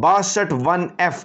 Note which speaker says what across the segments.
Speaker 1: 62(1)F,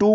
Speaker 1: 2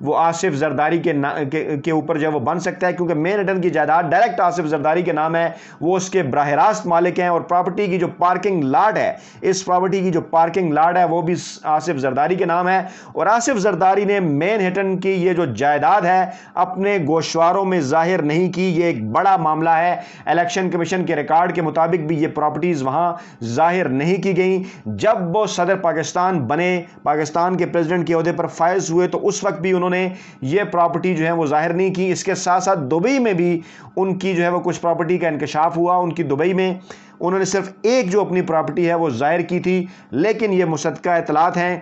Speaker 1: وہ آصف زرداری کے اوپر جو ہے وہ بن سکتا ہے، کیونکہ مین ہٹن کی جائیداد ڈائریکٹ آصف زرداری کے نام ہے، وہ اس کے براہ راست مالک ہیں، اور پراپرٹی کی جو پارکنگ لاٹ ہے، اس پراپرٹی کی جو پارکنگ لاٹ ہے وہ بھی آصف زرداری کے نام ہے، اور آصف زرداری نے مین ہٹن کی یہ جو جائیداد ہے اپنے گوشواروں میں ظاہر نہیں کی۔ یہ ایک بڑا معاملہ ہے، الیکشن کمیشن کے ریکارڈ کے مطابق بھی یہ پراپرٹیز وہاں ظاہر نہیں کی گئیں۔ جب وہ صدر پاکستان بنے، پاکستان کے پریزیڈنٹ کے عہدے پر فائز ہوئے، تو اس وقت بھی انہوں نے یہ پراپرٹی جو ہے وہ ظاہر نہیں کی۔ اس کے ساتھ ساتھ دبئی میں بھی ان کی جو ہے وہ کچھ پراپرٹی کا انکشاف ہوا۔ ان کی دبئی میں انہوں نے صرف ایک جو اپنی پراپرٹی ہے وہ ظاہر کی تھی، لیکن یہ مصدقہ اطلاعات ہیں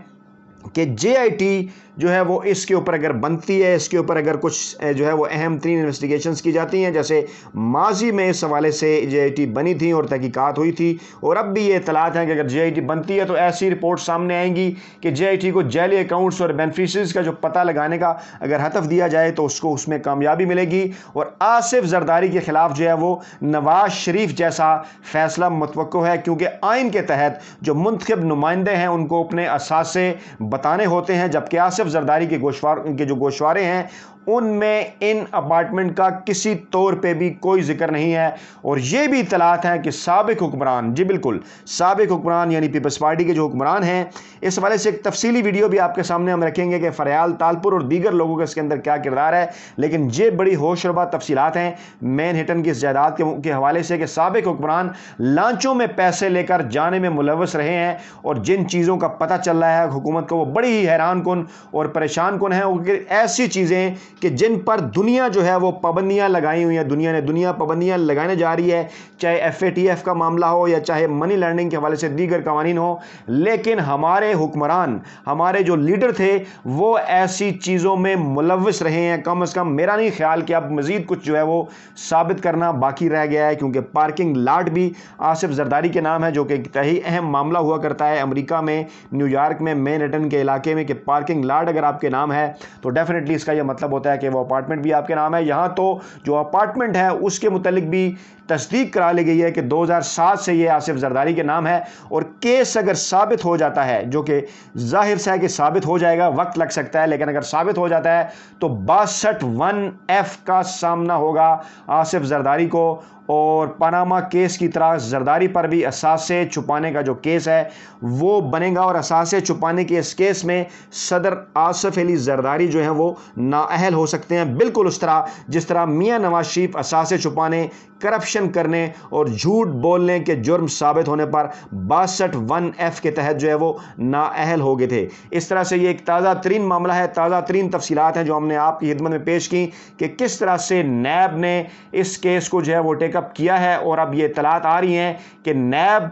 Speaker 1: کہ جے آئی ٹی جو ہے وہ اس کے اوپر اگر بنتی ہے، اس کے اوپر اگر کچھ جو ہے وہ اہم ترین انویسٹیگیشنز کی جاتی ہیں، جیسے ماضی میں اس حوالے سے جے آئی ٹی بنی تھی اور تحقیقات ہوئی تھی، اور اب بھی یہ اطلاعات ہیں کہ اگر جے آئی ٹی بنتی ہے تو ایسی رپورٹ سامنے آئیں گی کہ جے آئی ٹی کو جعلی اکاؤنٹس اور بینیفیشریز کا جو پتہ لگانے کا اگر ہدف دیا جائے تو اس کو اس میں کامیابی ملے گی، اور آصف زرداری کے خلاف جو ہے وہ نواز شریف جیسا فیصلہ متوقع ہے، کیونکہ آئین کے تحت جو منتخب نمائندے ہیں ان کو اپنے اثاثے بتانے ہوتے ہیں، جبکہ آصف زرداری کے جو گوشوارے ہیں ان میں ان اپارٹمنٹ کا کسی طور پہ بھی کوئی ذکر نہیں ہے۔ اور یہ بھی اطلاعات ہیں کہ سابق حکمران، جی بالکل سابق حکمران یعنی پیپلز پارٹی کے جو حکمران ہیں، اس حوالے سے ایک تفصیلی ویڈیو بھی آپ کے سامنے ہم رکھیں گے کہ فریال تالپور اور دیگر لوگوں کا اس کے اندر کیا کردار ہے، لیکن یہ بڑی ہوش ربا تفصیلات ہیں مین ہٹن کی اس جائیداد کے حوالے سے کہ سابق حکمران لانچوں میں پیسے لے کر جانے میں ملوث رہے ہیں، اور جن چیزوں کا پتہ چل رہا ہے حکومت کو وہ بڑی ہی حیران کن اور پریشان کن ہیں، ایسی چیزیں کہ جن پر دنیا جو ہے وہ پابندیاں لگائی ہوئی ہیں، دنیا پابندیاں لگانے جا رہی ہے، چاہے ایف اے ٹی ایف کا معاملہ ہو یا چاہے منی لینڈنگ کے حوالے سے دیگر قوانین ہو، لیکن ہمارے حکمران، ہمارے جو لیڈر تھے وہ ایسی چیزوں میں ملوث رہے ہیں۔ کم از کم میرا نہیں خیال کہ اب مزید کچھ جو ہے وہ ثابت کرنا باقی رہ گیا ہے، کیونکہ پارکنگ لاٹ بھی آصف زرداری کے نام ہے، جو کہ انتہائی اہم معاملہ ہوا کرتا ہے امریکہ میں، نیو یارک میں، مین ہٹن کے علاقے میں، کہ پارکنگ لاٹ اگر آپ کے نام ہے تو ڈیفینیٹلی اس کا یہ مطلب ہوتا ہے کہ وہ اپارٹمنٹ بھی آپ کے نام ہے۔ یہاں تو جو اپارٹمنٹ ہے اس کے متعلق بھی تصدیق کرا لی گئی ہے کہ 2007 سے یہ آصف زرداری کے نام ہے، اور کیس اگر ثابت ہو جاتا ہے، جو کہ ظاہر سے ہے کہ ثابت ہو جائے گا، وقت لگ سکتا ہے، لیکن اگر ثابت ہو جاتا ہے تو 62(1)(f) کا سامنا ہوگا آصف زرداری کو، اور پاناما کیس کی طرح زرداری پر بھی اثاثے چھپانے کا جو کیس ہے وہ بنے گا، اور اثاثے چھپانے کے اس کیس میں صدر آصف علی زرداری جو ہیں وہ نااہل ہو سکتے ہیں، بالکل اس طرح جس طرح میاں نواز شریف اثاثے چھپانے، کرپشن کرنے اور جھوٹ بولنے کے جرم ثابت ہونے پر 62(1)(f) کے تحت جو ہے وہ نااہل ہو گئے تھے۔ اس طرح سے یہ ایک تازہ ترین معاملہ ہے، تازہ ترین تفصیلات ہیں جو ہم نے آپ کی خدمت میں پیش کی کہ کس طرح سے نیب نے اس کیس کو جو ہے وہ ٹیک اپ کیا ہے، اور اب یہ اطلاعات آ رہی ہیں کہ نیب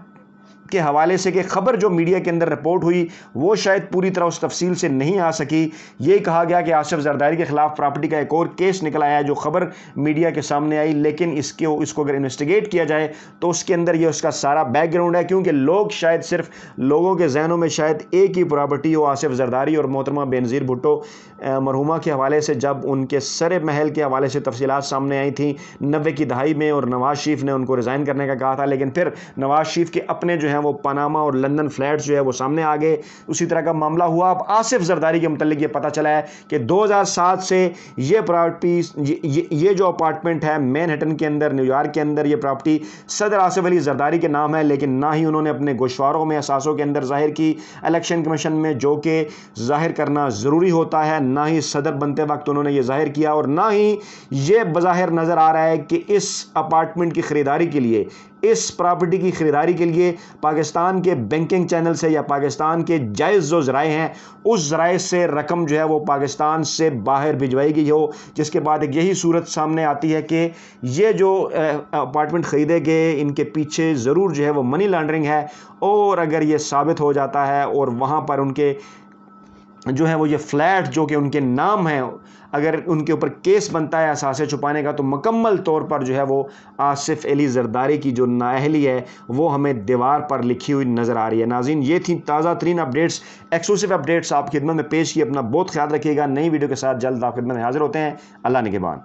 Speaker 1: کے حوالے سے کہ خبر جو میڈیا کے اندر رپورٹ ہوئی وہ شاید پوری طرح اس تفصیل سے نہیں آ سکی۔ یہ کہا گیا کہ آصف زرداری کے خلاف پراپرٹی کا ایک اور کیس نکل آیا ہے جو خبر میڈیا کے سامنے آئی، لیکن اس کو اگر انویسٹیگیٹ کیا جائے تو اس کے اندر یہ اس کا سارا بیک گراؤنڈ ہے، کیونکہ لوگ شاید صرف لوگوں کے ذہنوں میں شاید ایک ہی پراپرٹی ہو، آصف زرداری اور محترمہ بینظیر بھٹو مرحومہ کے حوالے سے جب ان کے سر محل کے حوالے سے تفصیلات سامنے آئی تھیں 90 کی دہائی میں، اور نواز شریف نے ان کو ریزائن کرنے کا کہا تھا، لیکن پھر نواز شریف کے اپنے جو ہیں وہ پاناما اور لندن فلیٹس جو ہے وہ سامنے آ گئے، اسی طرح کا معاملہ ہوا۔ اب آصف زرداری کے متعلق یہ پتہ چلا ہے کہ 2007 سے یہ پراپرٹی، یہ جو اپارٹمنٹ ہے مین ہٹن کے اندر، نیو یارک کے اندر، یہ پراپرٹی صدر آصف علی زرداری کے نام ہے، لیکن نہ ہی انہوں نے اپنے گوشواروں میں اثاثوں کے اندر ظاہر کی الیکشن کمیشن میں، جو کہ ظاہر کرنا ضروری ہوتا ہے، نہ ہی صدر بنتے وقت انہوں نے یہ ظاہر کیا، اور نہ ہی یہ بظاہر نظر آ رہا ہے کہ اس اپارٹمنٹ کی خریداری کے لیے، اس پراپرٹی کی خریداری کے لیے پاکستان کے بینکنگ چینل سے یا پاکستان کے جائز جو ذرائع ہیں اس ذرائع سے رقم جو ہے وہ پاکستان سے باہر بھجوائی گئی ہو، جس کے بعد ایک یہی صورت سامنے آتی ہے کہ یہ جو اپارٹمنٹ خریدے گئے ان کے پیچھے ضرور جو ہے وہ منی لانڈرنگ ہے، اور اگر یہ ثابت ہو جاتا ہے اور وہاں پر ان کے جو ہے وہ یہ فلیٹ جو کہ ان کے نام ہیں، اگر ان کے اوپر کیس بنتا ہے اثاثے چھپانے کا، تو مکمل طور پر جو ہے وہ آصف علی زرداری کی جو نااہلی ہے وہ ہمیں دیوار پر لکھی ہوئی نظر آ رہی ہے۔ ناظرین، یہ تھیں تازہ ترین اپڈیٹس، ایکسکلوسیو اپڈیٹس آپ کی خدمت میں پیش کی۔ اپنا بہت خیال رکھیے گا، نئی ویڈیو کے ساتھ جلد آپ خدمت میں حاضر ہوتے ہیں۔ اللہ نگہبان۔